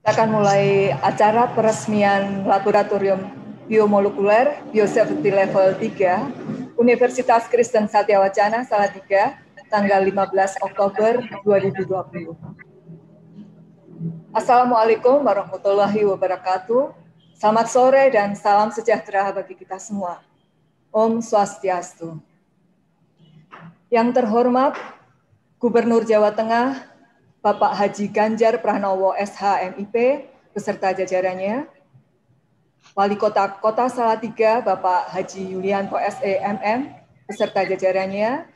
Kita akan mulai acara peresmian Laboratorium Biomolekuler Biosafety Level 3 Universitas Kristen Satya Wacana Salatiga tanggal 15 Oktober 2020. Assalamualaikum warahmatullahi wabarakatuh. Selamat sore dan salam sejahtera bagi kita semua. Om Swastiastu. Yang terhormat Gubernur Jawa Tengah Bapak Haji Ganjar Pranowo SH MIP beserta jajarannya, Wali Kota Kota Salatiga Bapak Haji Yulianto SE MM beserta jajarannya,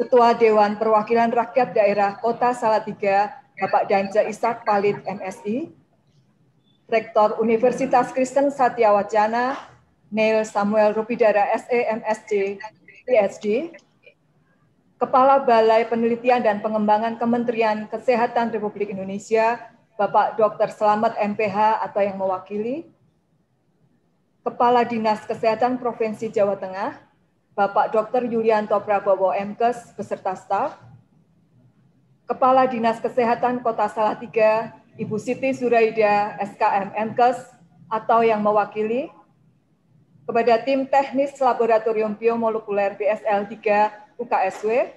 Ketua Dewan Perwakilan Rakyat Daerah Kota Salatiga Bapak Danja Ishak Palid MSI, Rektor Universitas Kristen Satya Wacana Neil Samuel Rupidara SE MSc PhD, Kepala Balai Penelitian dan Pengembangan Kementerian Kesehatan Republik Indonesia, Bapak Dr. Slamet MPH atau yang mewakili, Kepala Dinas Kesehatan Provinsi Jawa Tengah, Bapak Dr. Yulianto Prabowo MKes beserta staf, Kepala Dinas Kesehatan Kota Salatiga, Ibu Siti Zuraida SKM MKes atau yang mewakili, kepada tim teknis Laboratorium Biomolekuler BSL 3 UKSW,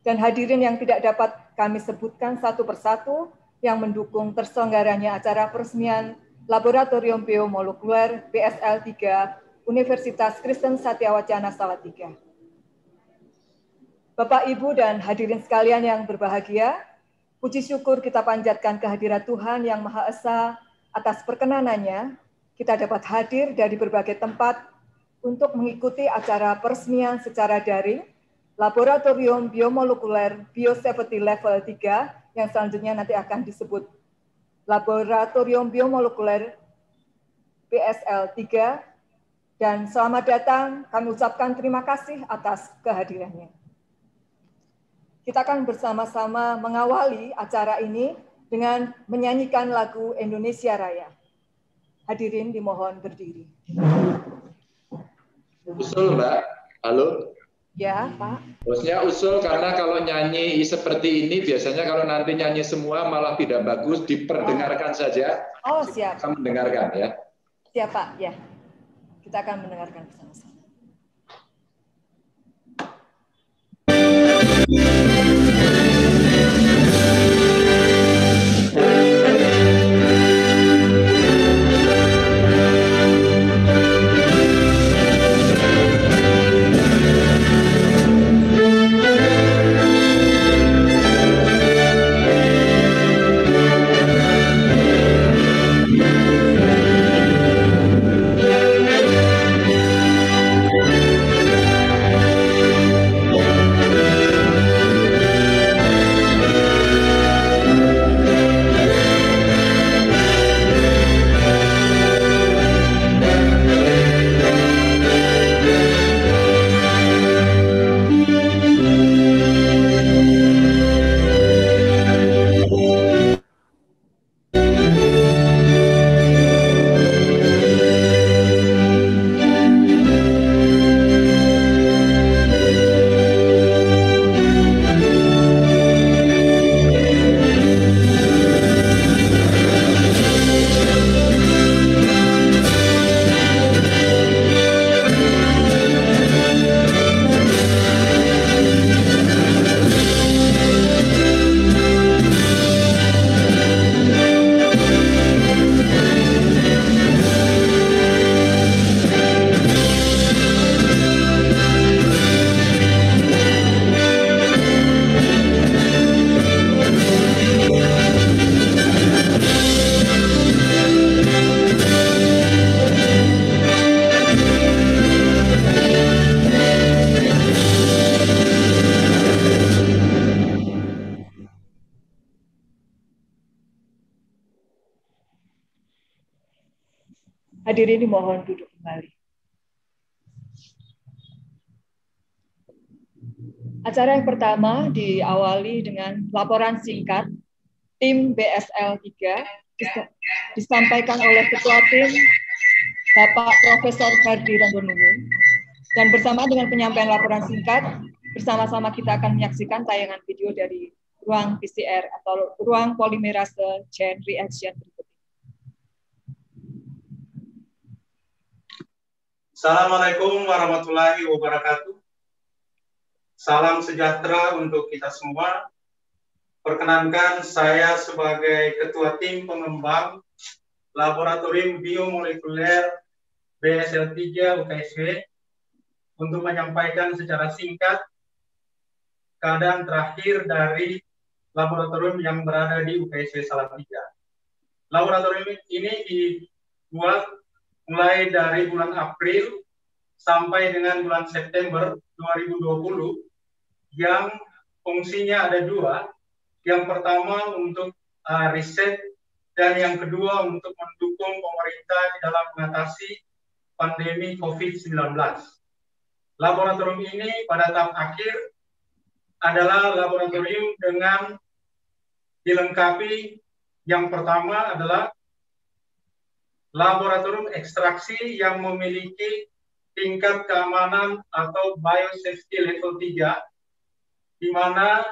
dan hadirin yang tidak dapat kami sebutkan satu persatu yang mendukung terselenggaranya acara peresmian Laboratorium Biomolekuler BSL 3 Universitas Kristen Satya Wacana Salatiga. Bapak, Ibu, dan hadirin sekalian yang berbahagia, puji syukur kita panjatkan kehadirat Tuhan Yang Maha Esa atas perkenanannya, kita dapat hadir dari berbagai tempat untuk mengikuti acara peresmian secara daring Laboratorium Biomolekuler Biosafety Level 3 yang selanjutnya nanti akan disebut Laboratorium Biomolekuler BSL 3, dan selamat datang, kami ucapkan terima kasih atas kehadirannya. Kita akan bersama-sama mengawali acara ini dengan menyanyikan lagu Indonesia Raya. Hadirin dimohon berdiri. Usul, Mbak. Halo. Ya, Pak. Bosnya usul karena kalau nyanyi seperti ini biasanya kalau nanti nyanyi semua malah tidak bagus, diperdengarkan saja. Oh, siap. Kita mendengarkan ya. Siap, Pak. Ya. Kita akan mendengarkan bersama-sama. Hadirin dimohon duduk kembali. Acara yang pertama diawali dengan laporan singkat tim BSL 3 disampaikan oleh Ketua Tim Bapak Profesor Ferdi Ranggonungu, dan bersama dengan penyampaian laporan singkat, bersama-sama kita akan menyaksikan tayangan video dari ruang PCR atau ruang polimerase chain reaction berikut ini. Assalamualaikum warahmatullahi wabarakatuh. Salam sejahtera untuk kita semua. Perkenankan saya sebagai Ketua Tim Pengembang Laboratorium Biomolekuler BSL3 UKSW untuk menyampaikan secara singkat keadaan terakhir dari laboratorium yang berada di UKSW Salatiga. Laboratorium ini dibuat mulai dari bulan April sampai dengan bulan September 2020 yang fungsinya ada dua. Yang pertama untuk riset dan yang kedua untuk mendukung pemerintah di dalam mengatasi pandemi COVID-19. Laboratorium ini pada tahap akhir adalah laboratorium dengan dilengkapi yang pertama adalah laboratorium ekstraksi yang memiliki tingkat keamanan atau biosafety level 3, di mana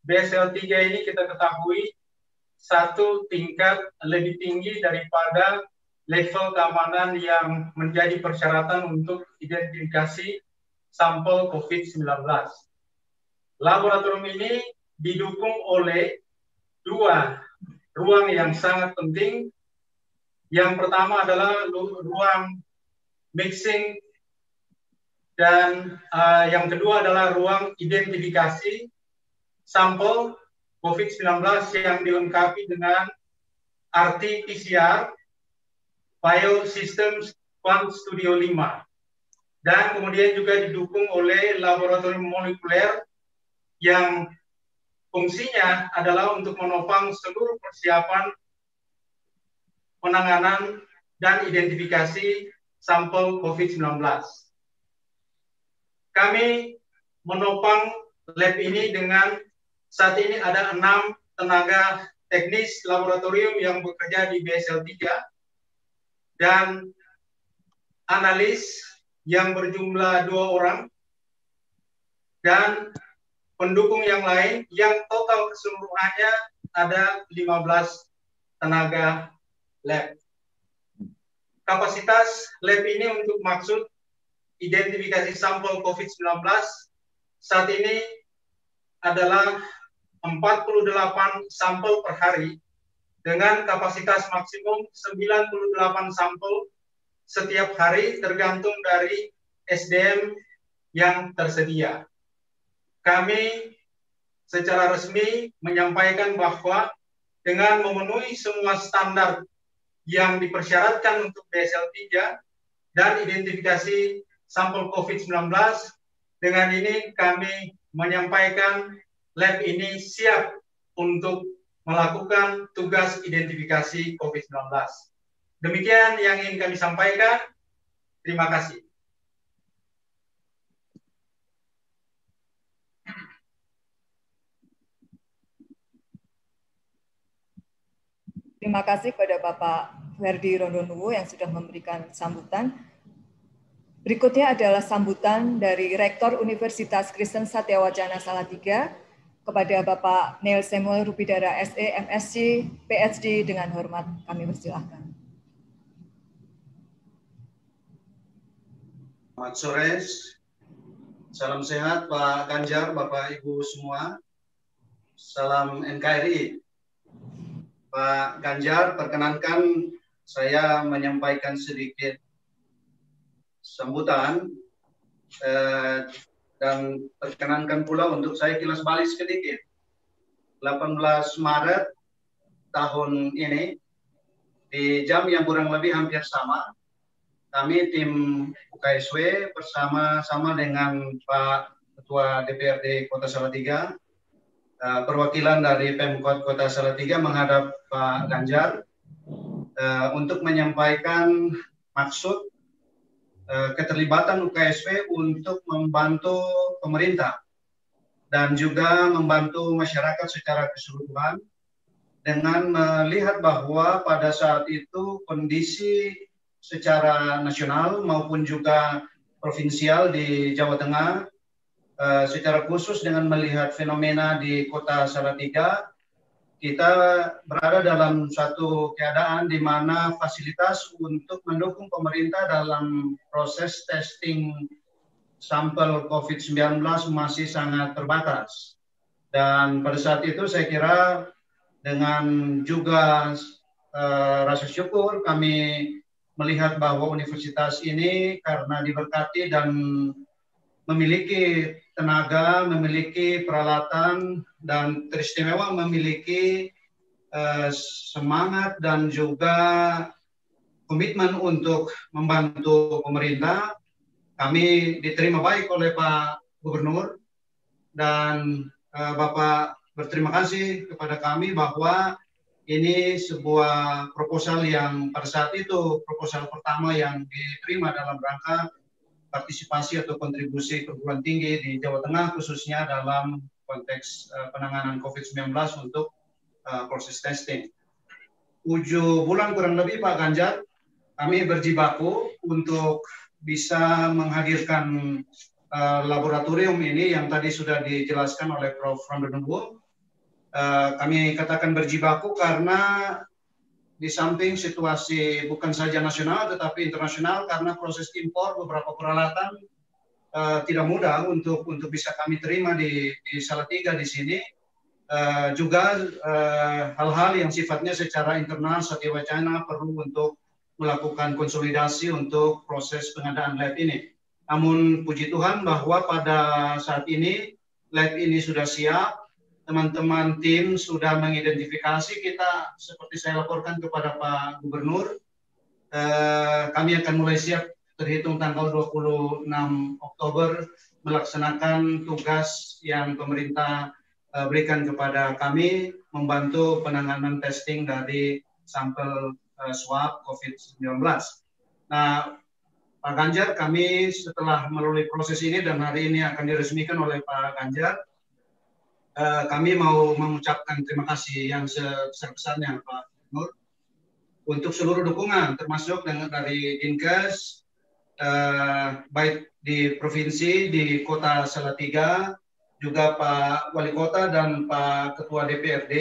BSL3 ini kita ketahui satu tingkat lebih tinggi daripada level keamanan yang menjadi persyaratan untuk identifikasi sampel COVID-19. Laboratorium ini didukung oleh dua ruang yang sangat penting. Yang pertama adalah ruang mixing dan yang kedua adalah ruang identifikasi sampel COVID-19 yang dilengkapi dengan RT-PCR Biosystems Quant Studio 5. Dan kemudian juga didukung oleh laboratorium molekuler yang fungsinya adalah untuk menopang seluruh persiapan penanganan dan identifikasi sampel COVID-19. Kami menopang lab ini dengan saat ini ada 6 tenaga teknis laboratorium yang bekerja di BSL3 dan analis yang berjumlah 2 orang dan pendukung yang lain yang total keseluruhannya ada 15 tenaga lab. Kapasitas lab ini untuk maksud identifikasi sampel COVID-19 saat ini adalah 48 sampel per hari dengan kapasitas maksimum 98 sampel setiap hari tergantung dari SDM yang tersedia. Kami secara resmi menyampaikan bahwa dengan memenuhi semua standar yang dipersyaratkan untuk BSL3 dan identifikasi sampel COVID-19, dengan ini kami menyampaikan lab ini siap untuk melakukan tugas identifikasi COVID-19. Demikian yang ingin kami sampaikan. Terima kasih. Terima kasih kepada Bapak Ferdi Rondonuwu yang sudah memberikan sambutan. Berikutnya adalah sambutan dari Rektor Universitas Kristen Satyawacana Salatiga kepada Bapak Neil Samuel Rupidara SE, MSc, PhD dengan hormat kami persilahkan. Selamat sore, salam sehat Pak Ganjar, Bapak Ibu semua, salam NKRI. Pak Ganjar, perkenankan saya menyampaikan sedikit sambutan dan perkenankan pula untuk saya kilas balik sedikit. 18 Maret tahun ini, di jam yang kurang lebih hampir sama, kami tim UKSW bersama-sama dengan Pak Ketua DPRD Kota Salatiga, perwakilan dari Pemkot Kota Salatiga menghadap Pak Ganjar untuk menyampaikan maksud keterlibatan UKSW untuk membantu pemerintah dan juga membantu masyarakat secara keseluruhan dengan melihat bahwa pada saat itu kondisi secara nasional maupun juga provinsial di Jawa Tengah secara khusus dengan melihat fenomena di Kota Salatiga, kita berada dalam suatu keadaan di mana fasilitas untuk mendukung pemerintah dalam proses testing sampel COVID-19 masih sangat terbatas. Dan pada saat itu saya kira dengan juga rasa syukur kami melihat bahwa universitas ini karena diberkati dan memiliki tenaga, memiliki peralatan, dan teristimewa memiliki semangat dan juga komitmen untuk membantu pemerintah. Kami diterima baik oleh Pak Gubernur, dan Bapak berterima kasih kepada kami bahwa ini sebuah proposal yang pada saat itu proposal pertama yang diterima dalam rangka partisipasi atau kontribusi perguruan tinggi di Jawa Tengah, khususnya dalam konteks penanganan COVID-19 untuk proses testing. 7 bulan kurang lebih Pak Ganjar, kami berjibaku untuk bisa menghadirkan laboratorium ini yang tadi sudah dijelaskan oleh Prof. Rondonunggu. Kami katakan berjibaku karena di samping situasi bukan saja nasional tetapi internasional, karena proses impor beberapa peralatan tidak mudah untuk bisa kami terima di Salatiga di sini. Juga hal-hal yang sifatnya secara internal Satya Wacana perlu untuk melakukan konsolidasi untuk proses pengadaan lab ini. Namun puji Tuhan bahwa pada saat ini lab ini sudah siap. Teman-teman tim sudah mengidentifikasi kita, seperti saya laporkan kepada Pak Gubernur, kami akan mulai siap terhitung tanggal 26 Oktober melaksanakan tugas yang pemerintah berikan kepada kami, membantu penanganan testing dari sampel swab COVID-19. Nah, Pak Ganjar, kami setelah melalui proses ini dan hari ini akan diresmikan oleh Pak Ganjar, kami mau mengucapkan terima kasih yang sebesar-besarnya Pak Nur untuk seluruh dukungan, termasuk dari Dinkes, baik di provinsi, di Kota Salatiga, juga Pak Wali Kota dan Pak Ketua DPRD,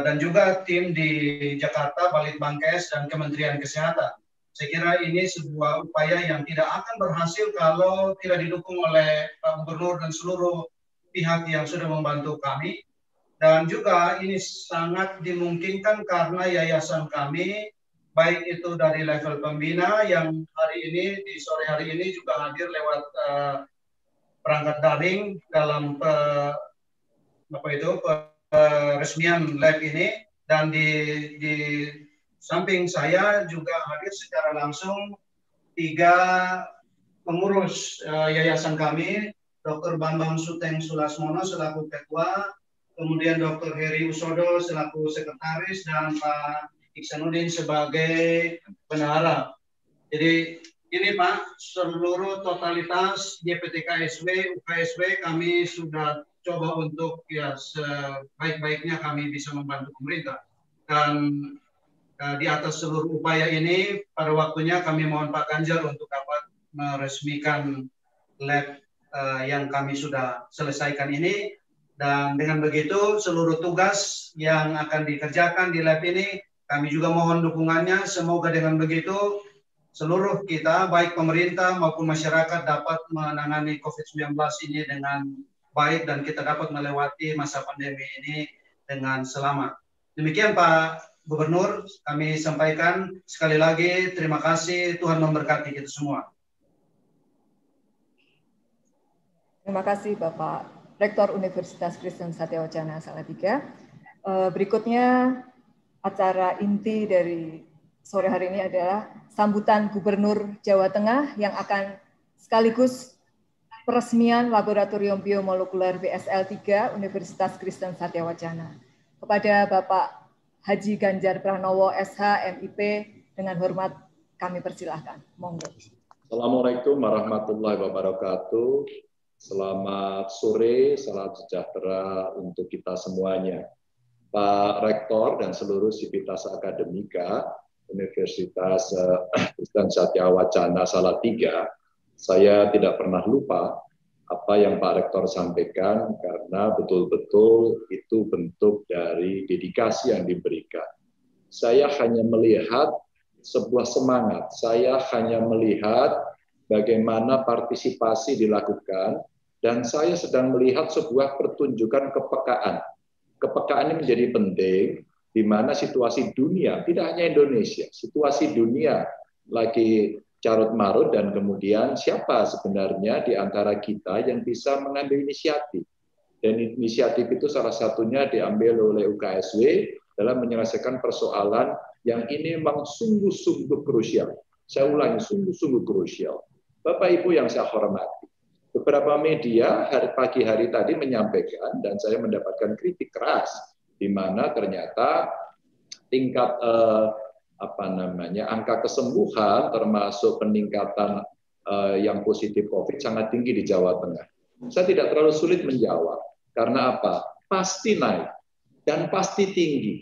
dan juga tim di Jakarta, Balitbangkes dan Kementerian Kesehatan. Saya kira ini sebuah upaya yang tidak akan berhasil kalau tidak didukung oleh Pak Gubernur dan seluruh pihak yang sudah membantu kami. Dan juga ini sangat dimungkinkan karena yayasan kami, baik itu dari level pembina yang hari ini, di sore hari ini juga hadir lewat perangkat daring dalam peresmian lab ini, dan di samping saya juga hadir secara langsung 3 pengurus yayasan kami, Dr. Bambang Suteng Sulasmono selaku ketua, kemudian Dr. Heri Usodo selaku sekretaris, dan Pak Iksanuddin sebagai bendahara. Jadi ini Pak, seluruh totalitas YPTKSW, UKSW kami sudah coba untuk ya sebaik-baiknya kami bisa membantu pemerintah. Dan di atas seluruh upaya ini, pada waktunya kami mohon Pak Ganjar untuk dapat meresmikan lab yang kami sudah selesaikan ini, dan dengan begitu seluruh tugas yang akan dikerjakan di lab ini kami juga mohon dukungannya. Semoga dengan begitu seluruh kita baik pemerintah maupun masyarakat dapat menangani COVID-19 ini dengan baik dan kita dapat melewati masa pandemi ini dengan selamat. Demikian Pak Gubernur, kami sampaikan sekali lagi terima kasih, Tuhan memberkati kita semua. Terima kasih Bapak Rektor Universitas Kristen Satya Wacana Salatiga. Berikutnya acara inti dari sore hari ini adalah sambutan Gubernur Jawa Tengah yang akan sekaligus peresmian Laboratorium Biomolekuler BSL 3 Universitas Kristen Satya Wacana. Kepada Bapak Haji Ganjar Pranowo SH MIP, dengan hormat kami persilahkan. Monggo. Assalamualaikum warahmatullahi wabarakatuh. Selamat sore, salam sejahtera untuk kita semuanya. Pak Rektor dan seluruh sivitas akademika Universitas Kristen Satya Wacana Salatiga, saya tidak pernah lupa apa yang Pak Rektor sampaikan, karena betul-betul itu bentuk dari dedikasi yang diberikan. Saya hanya melihat sebuah semangat, saya hanya melihat bagaimana partisipasi dilakukan, dan saya sedang melihat sebuah pertunjukan kepekaan. Kepekaan ini menjadi penting, di mana situasi dunia, tidak hanya Indonesia, situasi dunia lagi carut-marut, dan kemudian siapa sebenarnya di antara kita yang bisa mengambil inisiatif. Dan inisiatif itu salah satunya diambil oleh UKSW dalam menyelesaikan persoalan yang ini memang sungguh-sungguh krusial. Saya ulangi, sungguh-sungguh krusial. Bapak Ibu yang saya hormati, beberapa media pagi hari tadi menyampaikan, dan saya mendapatkan kritik keras, di mana ternyata tingkat angka kesembuhan termasuk peningkatan yang positif COVID sangat tinggi di Jawa Tengah. Saya tidak terlalu sulit menjawab, karena apa? Pasti naik dan pasti tinggi.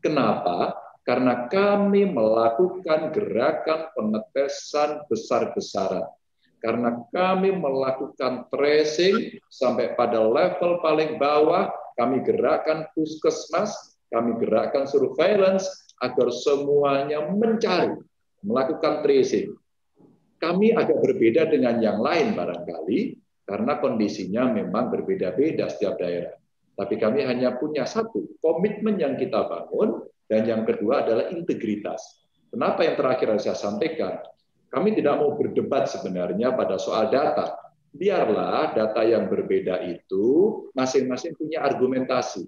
Kenapa? Karena kami melakukan gerakan pengetesan besar-besaran. Karena kami melakukan tracing sampai pada level paling bawah, kami gerakkan puskesmas, kami gerakkan surveillance, agar semuanya mencari, melakukan tracing. Kami agak berbeda dengan yang lain barangkali, karena kondisinya memang berbeda-beda setiap daerah. Tapi kami hanya punya satu, komitmen yang kita bangun, dan yang kedua adalah integritas. Kenapa yang terakhir harus saya sampaikan? Kami tidak mau berdebat sebenarnya pada soal data. Biarlah data yang berbeda itu masing-masing punya argumentasi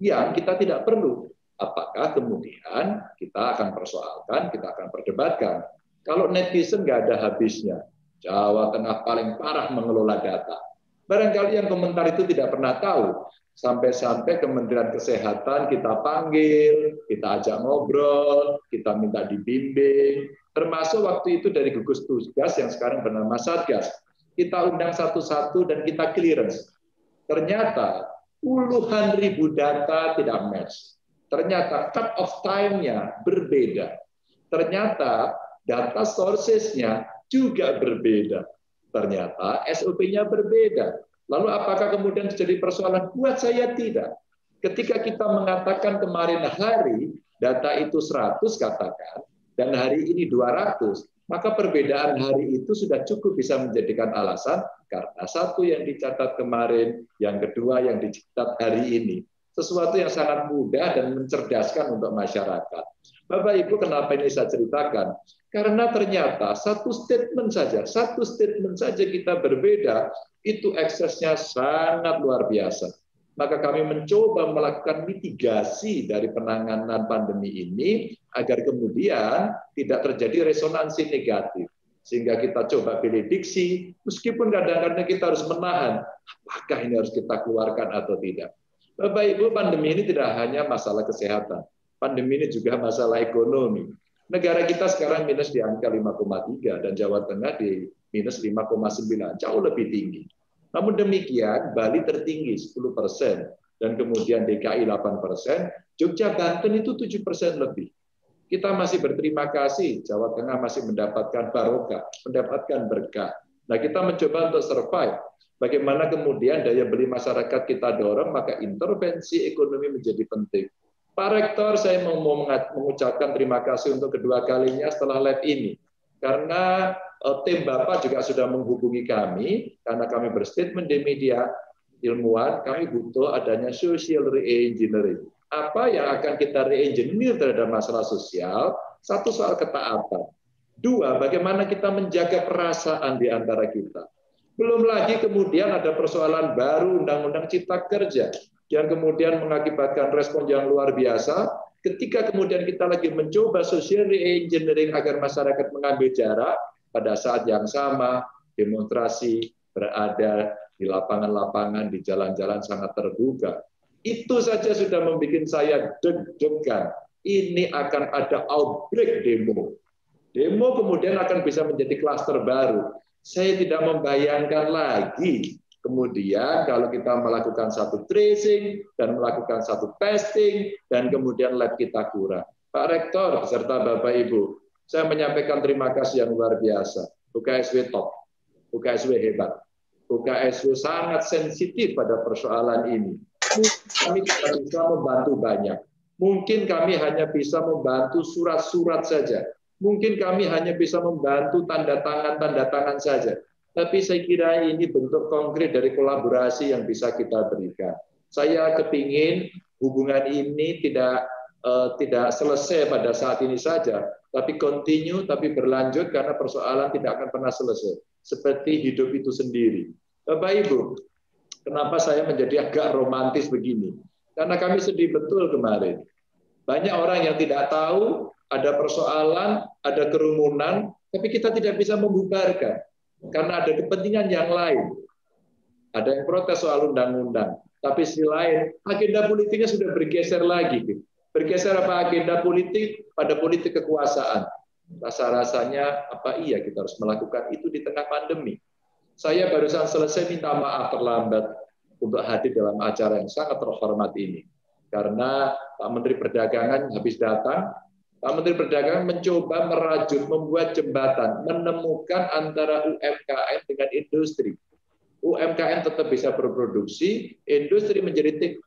yang kita tidak perlu. Apakah kemudian kita akan persoalkan, kita akan perdebatkan. Kalau netizen nggak ada habisnya, Jawa Tengah paling parah mengelola data. Barangkali yang komentar itu tidak pernah tahu. Sampai-sampai Kementerian Kesehatan kita panggil, kita ajak ngobrol, kita minta dibimbing. Termasuk waktu itu dari gugus tugas yang sekarang bernama Satgas. Kita undang satu-satu dan kita clearance. Ternyata puluhan ribu data tidak match. Ternyata cut off time-nya berbeda. Ternyata data sources-nya juga berbeda. Ternyata SOP-nya berbeda. Lalu apakah kemudian jadi persoalan? Buat saya tidak. Ketika kita mengatakan kemarin hari data itu 100 katakan, dan hari ini 200, maka perbedaan hari itu sudah cukup bisa menjadikan alasan, karena satu yang dicatat kemarin, yang kedua yang dicatat hari ini. Sesuatu yang sangat mudah dan mencerdaskan untuk masyarakat. Bapak Ibu, kenapa ini saya ceritakan? Karena ternyata satu statement saja kita berbeda, itu eksesnya sangat luar biasa. Maka kami mencoba melakukan mitigasi dari penanganan pandemi ini agar kemudian tidak terjadi resonansi negatif. Sehingga kita coba pilih diksi, meskipun kadang-kadang kita harus menahan, apakah ini harus kita keluarkan atau tidak. Bapak Ibu, pandemi ini tidak hanya masalah kesehatan. Pandemi ini juga masalah ekonomi. Negara kita sekarang minus di angka 5,3 dan Jawa Tengah di minus 5,9, jauh lebih tinggi. Namun demikian, Bali tertinggi 10%, dan kemudian DKI 8%, Jogja, Banten itu 7% lebih. Kita masih berterima kasih, Jawa Tengah masih mendapatkan barokah, mendapatkan berkah. Nah, kita mencoba untuk survive. Bagaimana kemudian daya beli masyarakat kita dorong, maka intervensi ekonomi menjadi penting. Pak Rektor, saya mau mengucapkan terima kasih untuk kedua kalinya setelah live ini. Karena tim Bapak juga sudah menghubungi kami, karena kami berstatement di media ilmuwan, kami butuh adanya social re-engineering. Apa yang akan kita re-engineer terhadap masalah sosial? Satu, soal ketaatan. Dua, bagaimana kita menjaga perasaan di antara kita. Belum lagi kemudian ada persoalan baru Undang-Undang Cipta Kerja, yang kemudian mengakibatkan respon yang luar biasa, ketika kemudian kita lagi mencoba social re-engineering agar masyarakat mengambil jarak, pada saat yang sama demonstrasi berada di lapangan-lapangan, di jalan-jalan sangat terbuka. Itu saja sudah membuat saya deg-degan. Ini akan ada outbreak demo. Demo kemudian akan bisa menjadi klaster baru. Saya tidak membayangkan lagi kemudian kalau kita melakukan satu tracing dan melakukan satu testing dan kemudian lab kita kurang. Pak Rektor beserta Bapak Ibu, saya menyampaikan terima kasih yang luar biasa. UKSW top, UKSW hebat. UKSW sangat sensitif pada persoalan ini. Kami tidak bisa membantu banyak. Mungkin kami hanya bisa membantu surat-surat saja. Mungkin kami hanya bisa membantu tanda tangan saja. Tapi saya kira ini bentuk konkret dari kolaborasi yang bisa kita berikan. Saya kepingin hubungan ini tidak selesai pada saat ini saja, tapi continue, tapi berlanjut karena persoalan tidak akan pernah selesai. Seperti hidup itu sendiri. Bapak Ibu, kenapa saya menjadi agak romantis begini? Karena kami sedih betul kemarin. Banyak orang yang tidak tahu ada persoalan, ada kerumunan, tapi kita tidak bisa membubarkan. Karena ada kepentingan yang lain. Ada yang protes soal undang-undang. Tapi sisi lain, agenda politiknya sudah bergeser lagi. Bergeser apa agenda politik pada politik kekuasaan. Rasa-rasanya apa iya kita harus melakukan itu di tengah pandemi. Saya barusan selesai minta maaf terlambat untuk hadir dalam acara yang sangat terhormat ini. Karena Pak Menteri Perdagangan habis datang, Pak Menteri Perdagangan mencoba merajut, membuat jembatan, menemukan antara UMKM dengan industri. UMKM tetap bisa berproduksi, industri menjadi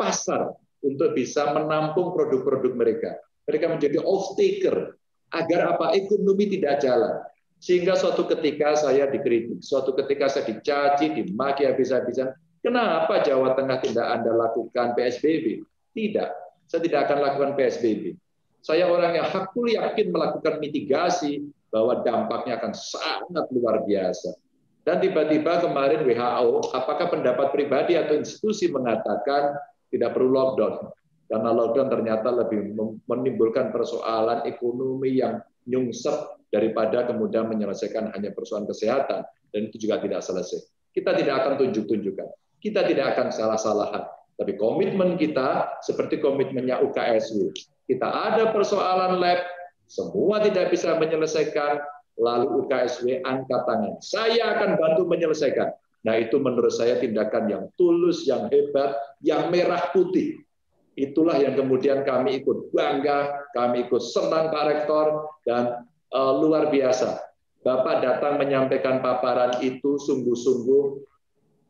pasar untuk bisa menampung produk-produk mereka. Mereka menjadi off-taker agar ekonomi tidak jalan. Sehingga suatu ketika saya dikritik, suatu ketika saya dicaci, dimaki habis-habisan. Kenapa Jawa Tengah tidak Anda lakukan PSBB? Tidak, saya tidak akan lakukan PSBB. Saya orang yang hakul yakin melakukan mitigasi bahwa dampaknya akan sangat luar biasa. Dan tiba-tiba kemarin WHO, apakah pendapat pribadi atau institusi mengatakan tidak perlu lockdown? Karena lockdown ternyata lebih menimbulkan persoalan ekonomi yang nyungsep daripada kemudian menyelesaikan hanya persoalan kesehatan. Dan itu juga tidak selesai. Kita tidak akan tunjuk-tunjukkan. Kita tidak akan salah-salahan. Tapi komitmen kita seperti komitmennya UKSW. Kita ada persoalan lab, semua tidak bisa menyelesaikan, lalu UKSW angkat tangan. Saya akan bantu menyelesaikan. Nah itu menurut saya tindakan yang tulus, yang hebat, yang merah putih. Itulah yang kemudian kami ikut bangga, kami ikut senang Pak Rektor, dan luar biasa. Bapak datang menyampaikan paparan itu sungguh-sungguh,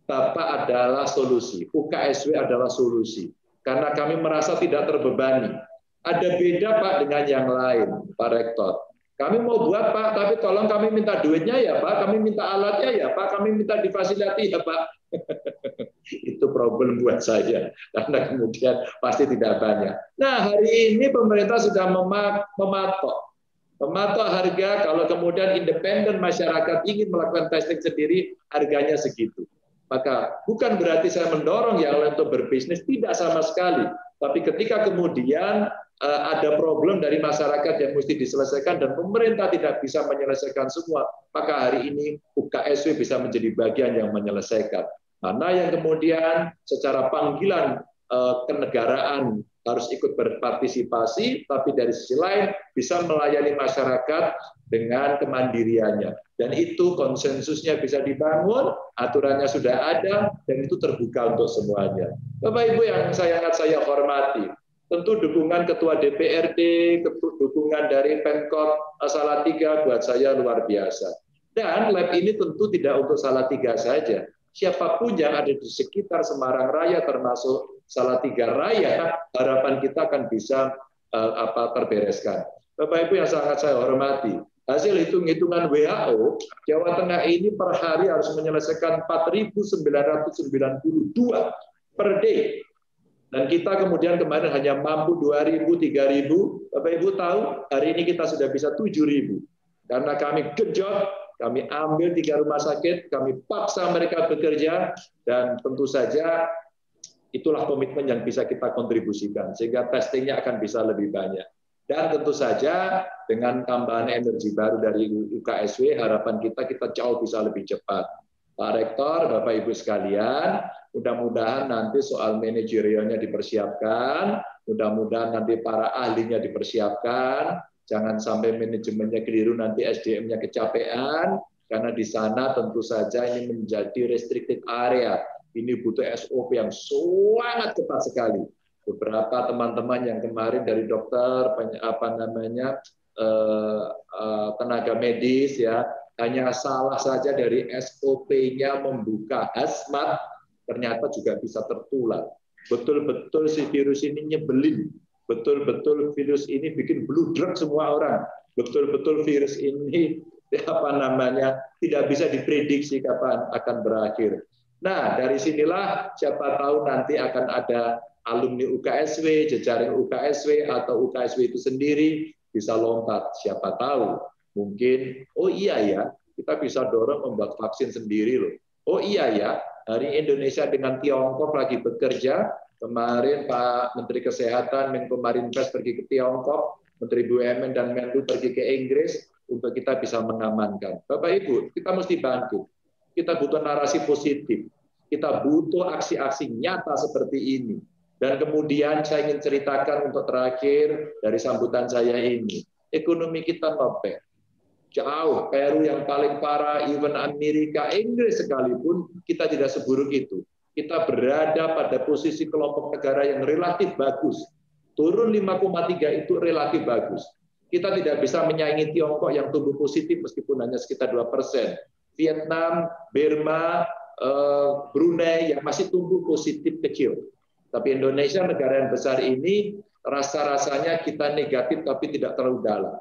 Bapak adalah solusi, UKSW adalah solusi. Karena kami merasa tidak terbebani. Ada beda Pak dengan yang lain, Pak Rektor. Kami mau buat Pak, tapi tolong kami minta duitnya ya Pak, kami minta alatnya ya Pak, kami minta difasilitasi ya Pak. Itu problem buat saya, karena kemudian pasti tidak banyak. Nah hari ini pemerintah sudah mematok harga, kalau kemudian independen masyarakat ingin melakukan testing sendiri, harganya segitu. Maka bukan berarti saya mendorong yang lain untuk berbisnis, tidak sama sekali. Tapi ketika kemudian ada problem dari masyarakat yang mesti diselesaikan dan pemerintah tidak bisa menyelesaikan semua, maka hari ini UKSW bisa menjadi bagian yang menyelesaikan. Mana yang kemudian secara panggilan kenegaraan harus ikut berpartisipasi, tapi dari sisi lain bisa melayani masyarakat dengan kemandiriannya. Dan itu konsensusnya bisa dibangun, aturannya sudah ada, dan itu terbuka untuk semuanya. Bapak Ibu yang sangat saya hormati, tentu dukungan Ketua DPRD, dukungan dari Pemkot Salatiga buat saya luar biasa. Dan lab ini tentu tidak untuk Salatiga saja. Siapapun yang ada di sekitar Semarang Raya, termasuk Salatiga Raya, harapan kita akan bisa terbereskan. Bapak Ibu yang sangat saya hormati, hasil hitung-hitungan WHO, Jawa Tengah ini per hari harus menyelesaikan 4.992 per day. Dan kita kemudian kemarin hanya mampu 2.000, 3.000. Bapak Ibu tahu, hari ini kita sudah bisa 7.000. Karena kami genjot, kami ambil 3 rumah sakit, kami paksa mereka bekerja, dan tentu saja itulah komitmen yang bisa kita kontribusikan, sehingga testingnya akan bisa lebih banyak. Dan tentu saja dengan tambahan energi baru dari UKSW, harapan kita jauh bisa lebih cepat. Pak Rektor, Bapak Ibu sekalian, mudah-mudahan nanti soal manajerialnya dipersiapkan, mudah-mudahan nanti para ahlinya dipersiapkan, jangan sampai manajemennya keliru, nanti SDM-nya kecapean, karena di sana tentu saja ini menjadi restricted area. Ini butuh SOP yang sangat ketat sekali. Beberapa teman-teman yang kemarin dari dokter, tenaga medis ya, hanya salah saja dari SOP-nya membuka hazmat, ternyata juga bisa tertular. Betul-betul si virus ini nyebelin. Betul-betul virus ini bikin bludruk semua orang. Betul-betul virus ini tidak bisa diprediksi kapan akan berakhir. Nah, dari sinilah siapa tahu nanti akan ada alumni UKSW, jejaring UKSW atau UKSW itu sendiri bisa lompat. Siapa tahu mungkin, oh iya ya, kita bisa dorong membuat vaksin sendiri loh. Oh iya ya, hari Indonesia dengan Tiongkok lagi bekerja. Kemarin Pak Menteri Kesehatan, Menko Marinvest pergi ke Tiongkok, Menteri BUMN dan Menlu pergi ke Inggris untuk kita bisa mengamankan. Bapak Ibu, kita mesti bantu. Kita butuh narasi positif. Kita butuh aksi-aksi nyata seperti ini. Dan kemudian saya ingin ceritakan untuk terakhir dari sambutan saya ini. Ekonomi kita nopek. Jauh, Peru yang paling parah, even Amerika, Inggris sekalipun, kita tidak seburuk itu. Kita berada pada posisi kelompok negara yang relatif bagus. Turun 5,3 itu relatif bagus. Kita tidak bisa menyaingi Tiongkok yang tumbuh positif meskipun hanya sekitar 2%. Vietnam, Burma, Brunei yang masih tumbuh positif kecil. Tapi Indonesia, negara yang besar ini, rasa-rasanya kita negatif tapi tidak terlalu dalam.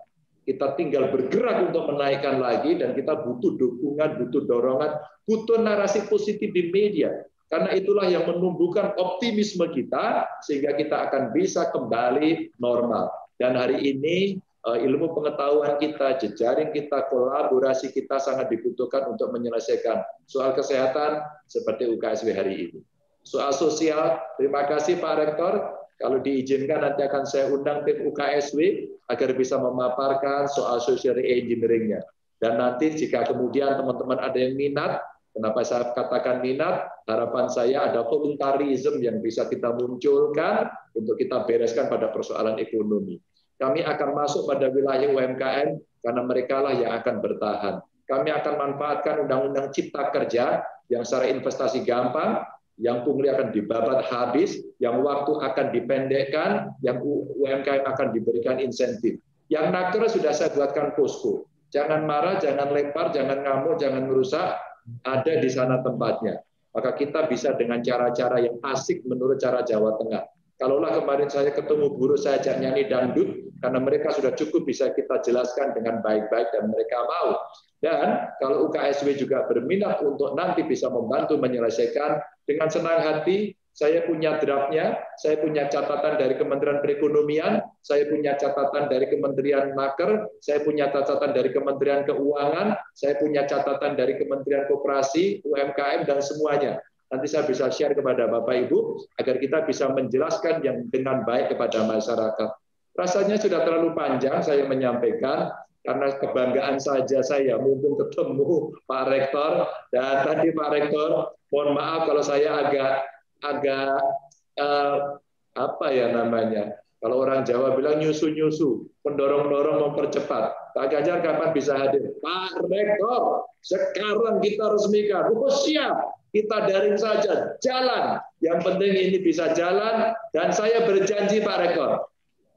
Kita tinggal bergerak untuk menaikkan lagi dan kita butuh dukungan, butuh dorongan, butuh narasi positif di media. Karena itulah yang menumbuhkan optimisme kita sehingga kita akan bisa kembali normal. Dan hari ini ilmu pengetahuan kita, jejaring kita, kolaborasi kita sangat dibutuhkan untuk menyelesaikan soal kesehatan seperti UKSW hari ini. Soal sosial, terima kasih Pak Rektor. Kalau diizinkan nanti akan saya undang tim UKSW agar bisa memaparkan soal social engineering-nya. Dan nanti jika kemudian teman-teman ada yang minat, kenapa saya katakan minat? Harapan saya ada voluntarism yang bisa kita munculkan untuk kita bereskan pada persoalan ekonomi. Kami akan masuk pada wilayah UMKM karena mereka lah yang akan bertahan. Kami akan manfaatkan undang-undang cipta kerja yang secara investasi gampang, yang pungli akan dibabat habis, yang waktu akan dipendekkan, yang UMKM akan diberikan insentif. Yang nakes sudah saya buatkan posko. Jangan marah, jangan lempar, jangan ngamuk, jangan merusak, ada di sana tempatnya. Maka kita bisa dengan cara-cara yang asik menurut cara Jawa Tengah. Kalaulah kemarin saya ketemu buruh, saya ajak nyanyi dangdut, karena mereka sudah cukup bisa kita jelaskan dengan baik-baik dan mereka mau. Dan kalau UKSW juga berminat untuk nanti bisa membantu menyelesaikan, dengan senang hati, saya punya draftnya, saya punya catatan dari Kementerian Perekonomian, saya punya catatan dari Kementerian Naker, saya punya catatan dari Kementerian Keuangan, saya punya catatan dari Kementerian Koperasi, UMKM, dan semuanya. Nanti saya bisa share kepada Bapak Ibu, agar kita bisa menjelaskan yang dengan baik kepada masyarakat. Rasanya sudah terlalu panjang saya menyampaikan, karena kebanggaan saja saya mumpung ketemu Pak Rektor, dan tadi Pak Rektor, mohon maaf kalau saya agak apa ya namanya, kalau orang Jawa bilang nyusu-nyusu, pendorong-dorong mempercepat. Pak Ganjar kapan bisa hadir? Pak Rektor, sekarang kita resmikan. Oh siap, kita daring saja, jalan. Yang penting ini bisa jalan, dan saya berjanji Pak Rektor,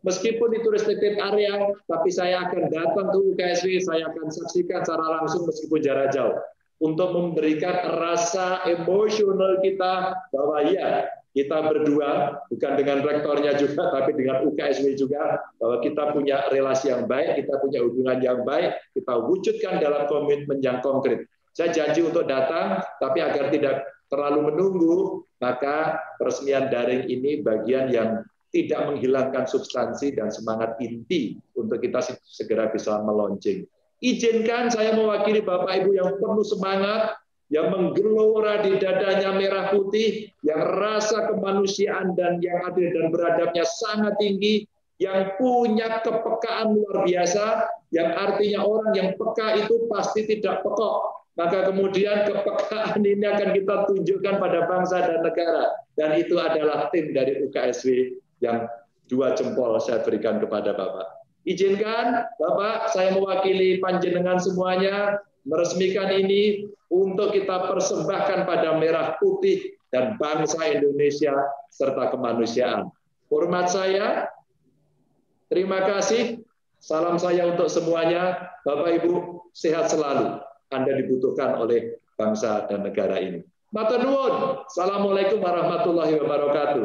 meskipun itu restricted area, tapi saya akan datang ke UKSW, saya akan saksikan secara langsung meskipun jarak jauh, untuk memberikan rasa emosional kita bahwa ya, kita berdua, bukan dengan rektornya juga, tapi dengan UKSW juga, bahwa kita punya relasi yang baik, kita punya hubungan yang baik, kita wujudkan dalam komitmen yang konkret. Saya janji untuk datang, tapi agar tidak terlalu menunggu, maka peresmian daring ini bagian yang tidak menghilangkan substansi dan semangat inti untuk kita segera bisa meluncing. Izinkan saya mewakili Bapak Ibu yang penuh semangat, yang menggelora di dadanya merah putih, yang rasa kemanusiaan dan yang adil dan beradabnya sangat tinggi, yang punya kepekaan luar biasa, yang artinya orang yang peka itu pasti tidak pekok. Maka kemudian kepekaan ini akan kita tunjukkan pada bangsa dan negara. Dan itu adalah tim dari UKSW yang 2 jempol saya berikan kepada Bapak. Izinkan Bapak, saya mewakili panjenengan semuanya meresmikan ini untuk kita persembahkan pada merah putih dan bangsa Indonesia serta kemanusiaan. Hormat saya, terima kasih. Salam saya untuk semuanya. Bapak Ibu sehat selalu. Anda dibutuhkan oleh bangsa dan negara ini. Matur nuwun. Assalamualaikum warahmatullahi wabarakatuh.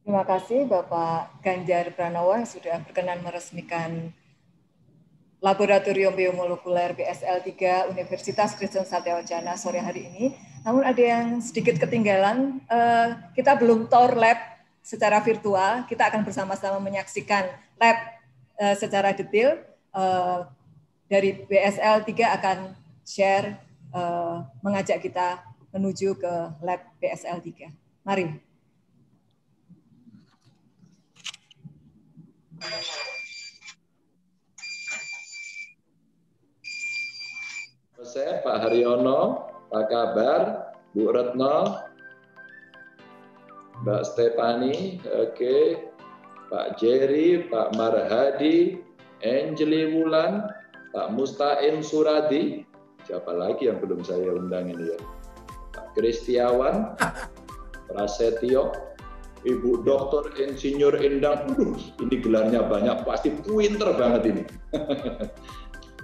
Terima kasih Bapak Ganjar Pranowo yang sudah berkenan meresmikan Laboratorium Biomolekuler BSL 3 Universitas Kristen Satya-Wacana sore hari ini. Namun ada yang sedikit ketinggalan, kita belum tour lab secara virtual, kita akan bersama-sama menyaksikan lab secara detail. Dari BSL 3 akan share, mengajak kita menuju ke lab BSL 3. Mari. Saya Pak Haryono, Pak Kabar, Bu Retno, Mbak Stefani, oke, Pak Jerry, Pak Marhadi, Angeli Wulan, Pak Mustaim Suradi, siapa lagi yang belum saya undang ini ya? Pak Kristiawan, Prasetyo, Ibu Doktor Insinyur Endang, ini gelarnya banyak, pasti pinter banget ini.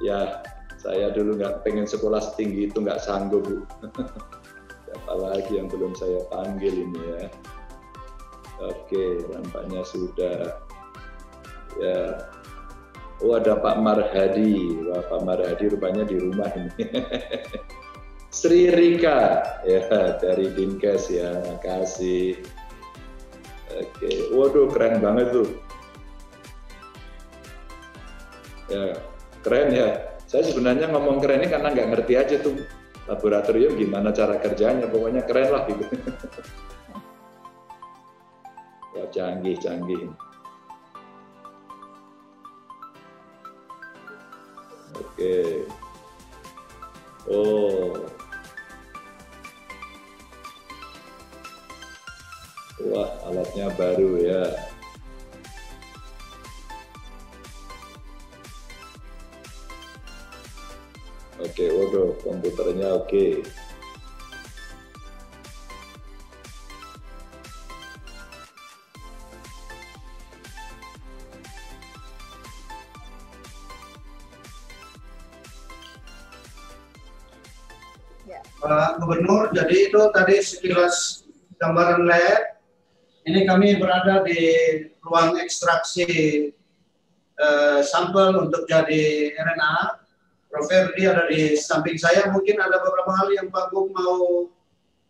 Ya, saya dulu nggak pengen sekolah setinggi itu, nggak sanggup, Bu. Siapa lagi yang belum saya panggil ini ya? Oke, nampaknya sudah. Ya, oh ada Pak Marhadi, wah Pak Marhadi rupanya di rumah ini. Sri Rika, ya dari Dinkes ya, makasih. Oke, waduh keren banget tuh. Ya, keren ya. Saya sebenarnya ngomong keren ini karena nggak ngerti aja tuh laboratorium gimana cara kerjanya. Pokoknya keren lah gitu. Ya canggih. Oke. Oh. Wah, alatnya baru ya. Oke, waduh, komputernya oke. Pak Gubernur, jadi itu tadi sekilas gambaran lab. Ini kami berada di ruang ekstraksi sampel untuk jadi RNA. Prof. Ferdi ada di samping saya. Mungkin ada beberapa hal yang Pak Gub mau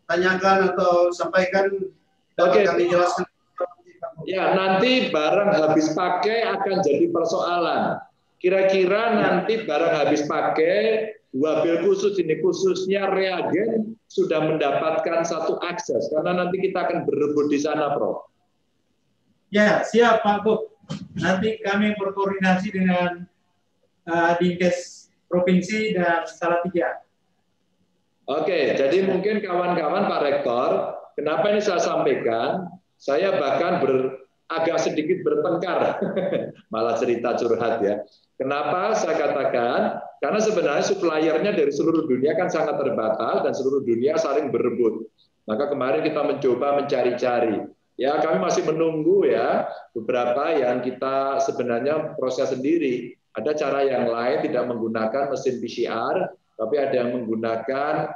tanyakan atau sampaikan. Dapat kami jelaskan. Ya, nanti barang habis pakai akan jadi persoalan. Kira-kira nanti barang habis pakai, wabil khusus ini khususnya reagen sudah mendapatkan satu akses karena nanti kita akan berebut di sana, Prof. Ya, siap Pak Gub. Nanti kami berkoordinasi dengan Dinkes Provinsi dan Salatiga. Oke, jadi mungkin kawan-kawan Pak Rektor, kenapa ini saya sampaikan? Saya bahkan agak sedikit bertengkar, malah cerita curhat ya. Kenapa saya katakan? Karena sebenarnya suppliernya dari seluruh dunia kan sangat terbatas dan seluruh dunia saling berebut. Maka kemarin kita mencoba mencari-cari. Ya, kami masih menunggu ya beberapa yang kita sebenarnya proses sendiri. Ada cara yang lain tidak menggunakan mesin PCR, tapi ada yang menggunakan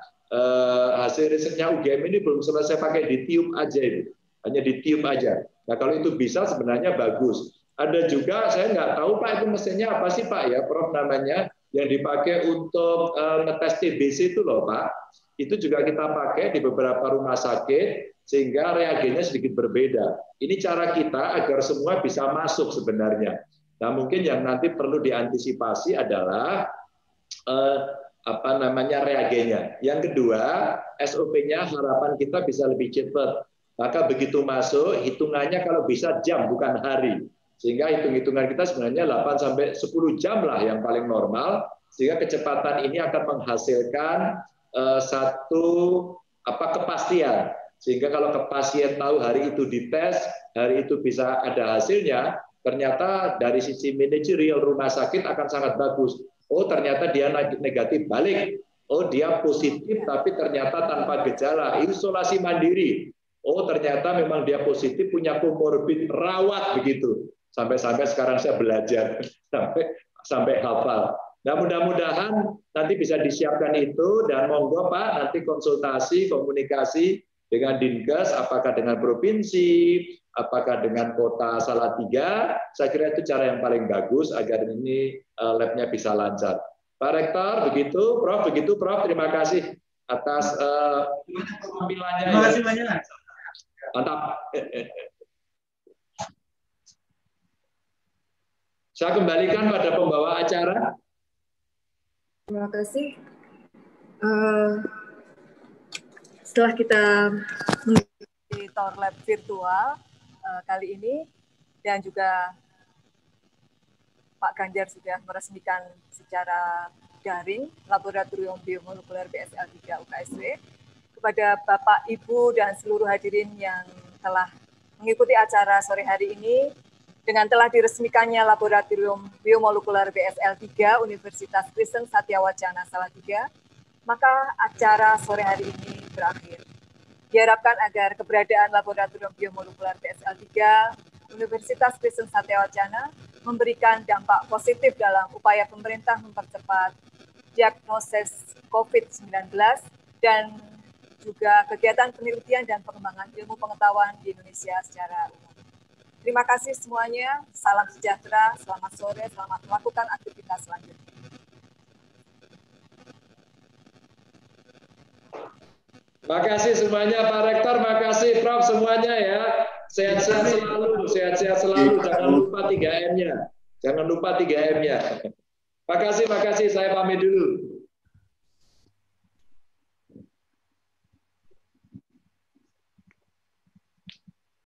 hasil risetnya UGM ini belum selesai pakai di tiup aja itu. Hanya di tiup aja. Nah, kalau itu bisa sebenarnya bagus. Ada juga, saya nggak tahu Pak itu mesinnya apa sih Pak ya, Prof namanya, yang dipakai untuk ngetes TBC itu loh Pak. Itu juga kita pakai di beberapa rumah sakit, sehingga reagennya sedikit berbeda. Ini cara kita agar semua bisa masuk sebenarnya. Nah mungkin yang nanti perlu diantisipasi adalah reagennya. Yang kedua, SOP-nya harapan kita bisa lebih cepat. Maka begitu masuk, hitungannya kalau bisa jam bukan hari. Sehingga hitung-hitungan kita sebenarnya 8-10 jam lah yang paling normal, sehingga kecepatan ini akan menghasilkan satu kepastian. Sehingga kalau pasien tahu hari itu dites, hari itu bisa ada hasilnya, ternyata dari sisi manajerial rumah sakit akan sangat bagus. Oh ternyata dia negatif, balik. Oh, dia positif tapi ternyata tanpa gejala, isolasi mandiri. Oh, ternyata memang dia positif, punya komorbid, rawat begitu. Sampai-sampai sekarang saya belajar sampai hafal. Nah, mudah-mudahan nanti bisa disiapkan itu, dan monggo Pak nanti konsultasi, komunikasi dengan Dinkes, apakah dengan provinsi, apakah dengan kota Salatiga. Saya kira itu cara yang paling bagus agar ini labnya bisa lancar. Pak Rektor, begitu, Prof, begitu, Prof. Terima kasih atas tampilannya. Terima kasih banyak. Mantap. Saya kembalikan pada pembawa acara. Terima kasih. Setelah kita mengikuti Tour Lab virtual kali ini, dan juga Pak Ganjar sudah meresmikan secara daring Laboratorium Biomolekuler BSL-3 UKSW, kepada Bapak, Ibu, dan seluruh hadirin yang telah mengikuti acara sore hari ini, dengan telah diresmikannya Laboratorium Biomolekuler BSL-3 Universitas Kristen Satyawacana Salatiga, maka acara sore hari ini berakhir. Diharapkan agar keberadaan Laboratorium Biomolekuler BSL-3 Universitas Kristen Satyawacana memberikan dampak positif dalam upaya pemerintah mempercepat diagnosis COVID-19 dan juga kegiatan penelitian dan pengembangan ilmu pengetahuan di Indonesia secara umum. Terima kasih semuanya, salam sejahtera, selamat sore, selamat melakukan aktivitas selanjutnya. Makasih semuanya Pak Rektor, makasih Prof semuanya ya. Sehat-sehat selalu, sehat-sehat selalu. Jangan lupa 3M-nya. Jangan lupa 3M-nya. Makasih, saya pamit dulu.